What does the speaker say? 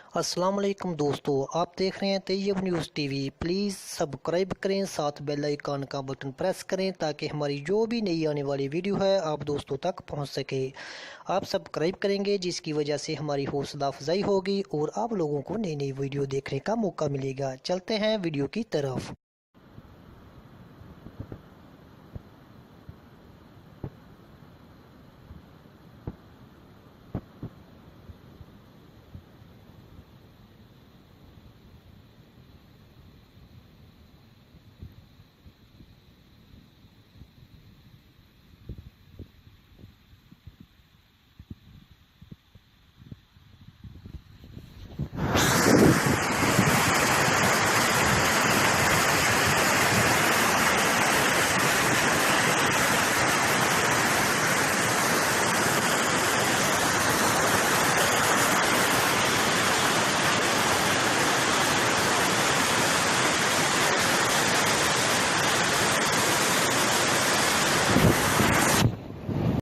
अस्सलाम वालेकुम दोस्तों, आप देख रहे हैं Taiyab news TV. Please subscribe करें, साथ बेल आइकन का बटन प्रेस करें ताकि हमारी जो भी नई आने वाली वीडियो है आप दोस्तों तक पहुंच सके। आप सब्सक्राइब करेंगे जिसकी वजह से हमारी हौसला अफजाई होगी और आप लोगों को नई नई वीडियो देखने का मौका मिलेगा। चलते हैं वीडियो की तरफ।